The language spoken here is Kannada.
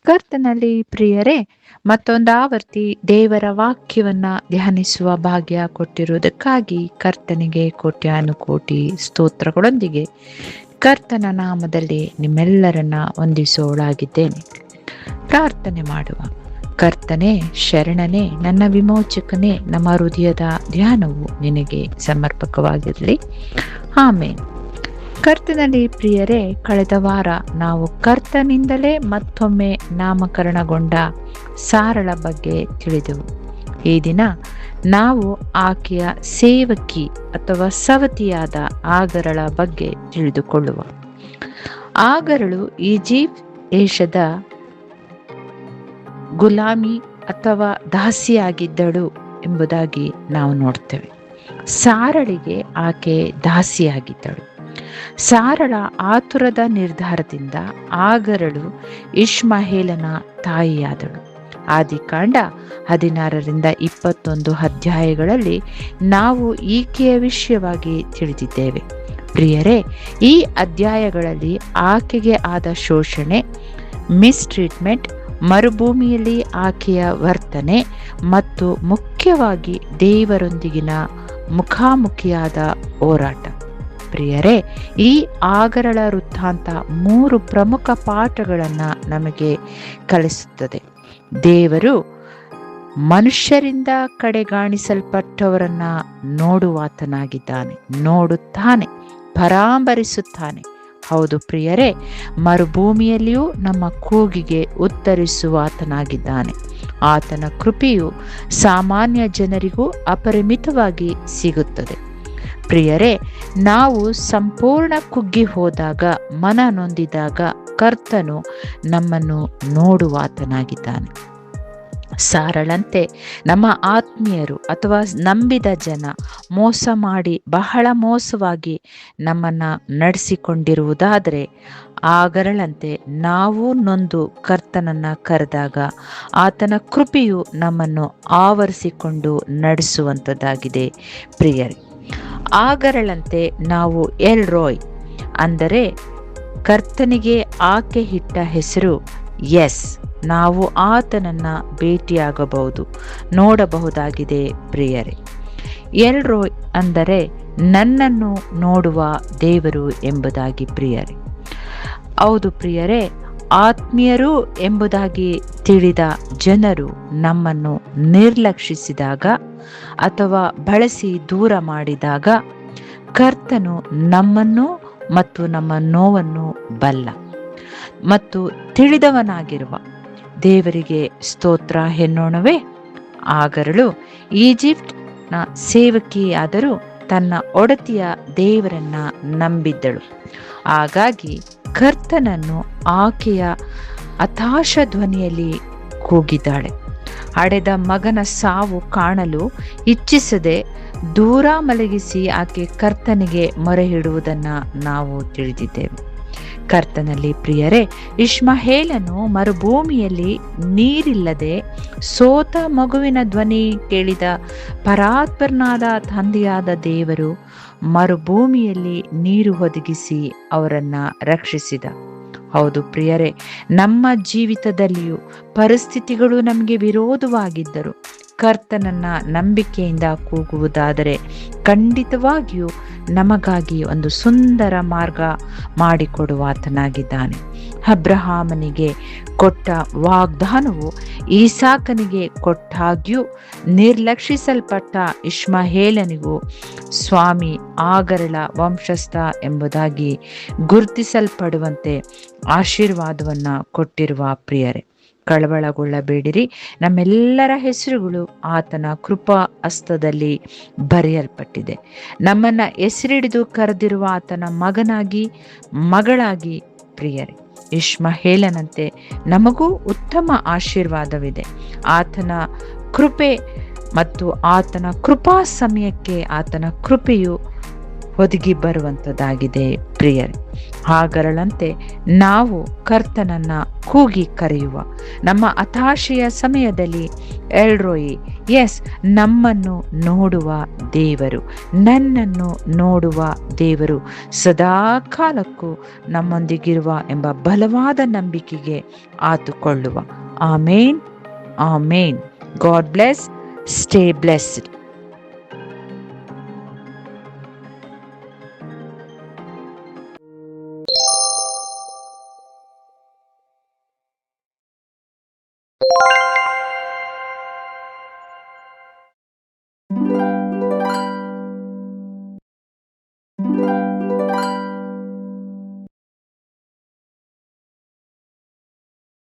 ಕರ್ತನಲ್ಲಿ ಪ್ರಿಯರೇ, ಮತ್ತೊಂದು ಆವರ್ತಿ ದೇವರ ವಾಕ್ಯವನ್ನ ಧ್ಯಾನಿಸುವ ಭಾಗ್ಯ ಕೊಟ್ಟಿರುವುದಕ್ಕಾಗಿ ಕರ್ತನಿಗೆ ಕೋಟ್ಯಾನುಕೋಟಿ ಸ್ತೋತ್ರಗಳೊಂದಿಗೆ ಕರ್ತನ ನಾಮದಲ್ಲಿ ನಿಮ್ಮೆಲ್ಲರನ್ನ ವಂದಿಸೋಳಾಗಿದ್ದೇನೆ. ಪ್ರಾರ್ಥನೆ ಮಾಡುವ. ಕರ್ತನೇ, ಶರಣನೇ, ನನ್ನ ವಿಮೋಚಕನೇ, ನಮ್ಮ ಹೃದಯದ ಧ್ಯಾನವು ನಿನಗೆ ಸಮರ್ಪಕವಾಗಿರಲಿ. ಆಮೇನ್. ಕರ್ತನಲ್ಲಿ ಪ್ರಿಯರೇ, ಕಳೆದ ವಾರ ನಾವು ಕರ್ತನಿಂದಲೇ ಮತ್ತೊಮ್ಮೆ ನಾಮಕರಣಗೊಂಡ ಸಾರಳ ಬಗ್ಗೆ ತಿಳಿದೆವು. ಈ ದಿನ ನಾವು ಆಕೆಯ ಸೇವಕಿ ಅಥವಾ ಸವತಿಯಾದ ಆಗರಳ ಬಗ್ಗೆ ತಿಳಿದುಕೊಳ್ಳುವ. ಆಗರಳು ಈಜಿಪ್ಟ್ ದೇಶದ ಗುಲಾಮಿ ಅಥವಾ ದಾಸಿಯಾಗಿದ್ದಳು ಎಂಬುದಾಗಿ ನಾವು ನೋಡ್ತೇವೆ. ಸಾರಳಿಗೆ ಆಕೆ ದಾಸಿಯಾಗಿದ್ದಳು. ಸಾರಳ ಆತುರದ ನಿರ್ಧಾರದಿಂದ ಆಗರಳು ಇಷ್ಮಾಯೇಲನ ತಾಯಿಯಾದಳು. ಆದಿಕಾಂಡ 16-21 ಅಧ್ಯಾಯಗಳಲ್ಲಿ ನಾವು ಈಕೆಯ ವಿಷಯವಾಗಿ ತಿಳಿದಿದ್ದೇವೆ. ಪ್ರಿಯರೇ, ಈ ಅಧ್ಯಾಯಗಳಲ್ಲಿ ಆಕೆಗೆ ಆದ ಶೋಷಣೆ, ಮಿಸ್ಟ್ರೀಟ್ಮೆಂಟ್, ಮರುಭೂಮಿಯಲ್ಲಿ ಆಕೆಯ ವರ್ತನೆ ಮತ್ತು ಮುಖ್ಯವಾಗಿ ದೇವರೊಂದಿಗಿನ ಮುಖಾಮುಖಿಯಾದ ಹೋರಾಟ. ಪ್ರಿಯರೇ, ಈ ಆಗರಳ ವೃತ್ತಾಂತ 3 ಪ್ರಮುಖ ಪಾಠಗಳನ್ನು ನಮಗೆ ಕಲಿಸುತ್ತದೆ. ದೇವರು ಮನುಷ್ಯರಿಂದ ಕಡೆಗಾಣಿಸಲ್ಪಟ್ಟವರನ್ನ ನೋಡುವಾತನಾಗಿದ್ದಾನೆ, ನೋಡುತ್ತಾನೆ, ಪರಾಮರಿಸುತ್ತಾನೆ. ಹೌದು ಪ್ರಿಯರೇ, ಮರುಭೂಮಿಯಲ್ಲಿಯೂ ನಮ್ಮ ಕೂಗಿಗೆ ಉತ್ತರಿಸುವಾತನಾಗಿದ್ದಾನೆ. ಆತನ ಕೃಪೆಯು ಸಾಮಾನ್ಯ ಜನರಿಗೂ ಅಪರಿಮಿತವಾಗಿ ಸಿಗುತ್ತದೆ. ಪ್ರಿಯರೇ, ನಾವು ಸಂಪೂರ್ಣ ಕುಗ್ಗಿ ಹೋದಾಗ, ಮನ ನೊಂದಿದಾಗ ಕರ್ತನು ನಮ್ಮನ್ನು ನೋಡುವಾತನಾಗಿದ್ದಾನೆ. ಸಾರಳಂತೆ ನಮ್ಮ ಆತ್ಮೀಯರು ಅಥವಾ ನಂಬಿದ ಜನ ಮೋಸ ಮಾಡಿ ಬಹಳ ಮೋಸವಾಗಿ ನಮ್ಮನ್ನ ನಡೆಸಿಕೊಂಡಿರುವುದಾದರೆ, ಆಗರಳಂತೆ ನಾವು ನೊಂದು ಕರ್ತನನ್ನ ಕರೆದಾಗ ಆತನ ಕೃಪೆಯು ನಮ್ಮನ್ನು ಆವರಿಸಿಕೊಂಡು ನಡೆಸುವಂಥದ್ದಾಗಿದೆ. ಪ್ರಿಯರೇ, ಆಗರಳಂತೆ ನಾವು ಎಲ್ ರೋಯ್ ಅಂದರೆ ಕರ್ತನಿಗೆ ಆಕೆ ಇಟ್ಟ ಹೆಸರು. ಎಸ್, ನಾವು ಆತನನ್ನ ಭೇಟಿಯಾಗಬಹುದು, ನೋಡಬಹುದಾಗಿದೆ. ಪ್ರಿಯರೇ, ಎಲ್ ರೋಯ್ ಅಂದರೆ ನನ್ನನ್ನು ನೋಡುವ ದೇವರು ಎಂಬುದಾಗಿ. ಪ್ರಿಯರೇ, ಹೌದು ಪ್ರಿಯರೇ, ಆತ್ಮೀಯರು ಎಂಬುದಾಗಿ ತಿಳಿದ ಜನರು ನಮ್ಮನ್ನು ನಿರ್ಲಕ್ಷಿಸಿದಾಗ ಅಥವಾ ಬಳಸಿ ದೂರ ಮಾಡಿದಾಗ ಕರ್ತನು ನಮ್ಮನ್ನು ಮತ್ತು ನಮ್ಮ ನೋವನ್ನು ಬಲ್ಲ ಮತ್ತು ತಿಳಿದವನಾಗಿರುವ ದೇವರಿಗೆ ಸ್ತೋತ್ರ ಎನ್ನೋಣವೇ. ಆಗರಳು ಈಜಿಪ್ಟ್ನ ಸೇವಕಿಯಾದರೂ ತನ್ನ ಒಡತಿಯ ದೇವರನ್ನ ನಂಬಿದ್ದಳು. ಹಾಗಾಗಿ ಕರ್ತನನ್ನು ಆಕೆಯ ಹತಾಶ ಧ್ವನಿಯಲ್ಲಿ ಕೂಗಿದ್ದಾಳೆ. ಹಡೆದ ಮಗನ ಸಾವು ಕಾಣಲು ಇಚ್ಛಿಸದೆ ದೂರ ಮಲಗಿಸಿ ಆಕೆ ಕರ್ತನಿಗೆ ಮೊರೆ ಇಡುವುದನ್ನು ನಾವು ತಿಳಿದಿದ್ದೇವೆ. ಕರ್ತನಲ್ಲಿ ಪ್ರಿಯರೇ, ಇಷ್ಮಾಯೇಲನು ಮರುಭೂಮಿಯಲ್ಲಿ ನೀರಿಲ್ಲದೆ ಸೋತ ಮಗುವಿನ ಧ್ವನಿ ಕೇಳಿದ ಪರಾತ್ಪರನಾದ ತಂದೆಯಾದ ದೇವರು ಮರುಭೂಮಿಯಲ್ಲಿ ನೀರು ಒದಗಿಸಿ ಅವರನ್ನ ರಕ್ಷಿಸಿದ. ಹೌದು ಪ್ರಿಯರೇ, ನಮ್ಮ ಜೀವಿತದಲ್ಲಿಯೂ ಪರಿಸ್ಥಿತಿಗಳು ನಮಗೆ ವಿರೋಧವಾಗಿದ್ದರು ಕರ್ತನನ್ನ ನಂಬಿಕೆಯಿಂದ ಕೂಗುವುದಾದರೆ ಖಂಡಿತವಾಗಿಯೂ ನಮಗಾಗಿ ಒಂದು ಸುಂದರ ಮಾರ್ಗ ಮಾಡಿಕೊಡುವಾತನಾಗಿದ್ದಾನೆ. ಅಬ್ರಹಾಮನಿಗೆ ಕೊಟ್ಟ ವಾಗ್ದಾನವು ಈಸಾಕನಿಗೆ ಕೊಟ್ಟಾಗ್ಯೂ ನಿರ್ಲಕ್ಷಿಸಲ್ಪಟ್ಟ ಇಷ್ಮಾಯೇಲನಿಗೂ ಸ್ವಾಮಿ ಆಗರಳ ವಂಶಸ್ಥ ಎಂಬುದಾಗಿ ಗುರುತಿಸಲ್ಪಡುವಂತೆ ಆಶೀರ್ವಾದವನ್ನ ಕೊಟ್ಟಿರುವ ಪ್ರಿಯರೇ, ಕಳವಳಗೊಳ್ಳಬೇಡಿರಿ. ನಮ್ಮೆಲ್ಲರ ಹೆಸರುಗಳು ಆತನ ಕೃಪಾ ಹಸ್ತದಲ್ಲಿ ಬರೆಯಲ್ಪಟ್ಟಿದೆ. ನಮ್ಮನ್ನ ಹೆಸರಿಡಿದು ಕರೆದಿರುವ ಆತನ ಮಗನಾಗಿ ಮಗಳಾಗಿ ಪ್ರಿಯರೇ, ಇಷ್ಮಾಯೇಲನಂತೆ ನಮಗೂ ಉತ್ತಮ ಆಶೀರ್ವಾದವಿದೆ. ಆತನ ಕೃಪೆ ಮತ್ತು ಆತನ ಕೃಪಾ ಸಮಯಕ್ಕೆ ಆತನ ಕೃಪೆಯು ಒದಗಿ ಬರುವಂಥದ್ದಾಗಿದೆ ಪ್ರಿಯರೇ. ಹಾಗರಳಂತೆ ನಾವು ಕರ್ತನನ್ನ ಕೂಗಿ ಕರೆಯುವ ನಮ್ಮ ಹತಾಶೆಯ ಸಮಯದಲ್ಲಿ ಎಲ್ರೋಯಿ, ಎಸ್, ನಮ್ಮನ್ನು ನೋಡುವ ದೇವರು, ನನ್ನನ್ನು ನೋಡುವ ದೇವರು ಸದಾ ಕಾಲಕ್ಕೂ ನಮ್ಮೊಂದಿಗಿರುವ ಎಂಬ ಬಲವಾದ ನಂಬಿಕೆಗೆ ಆತುಕೊಳ್ಳುವ. Amen, amen. God bless. Stay blessed.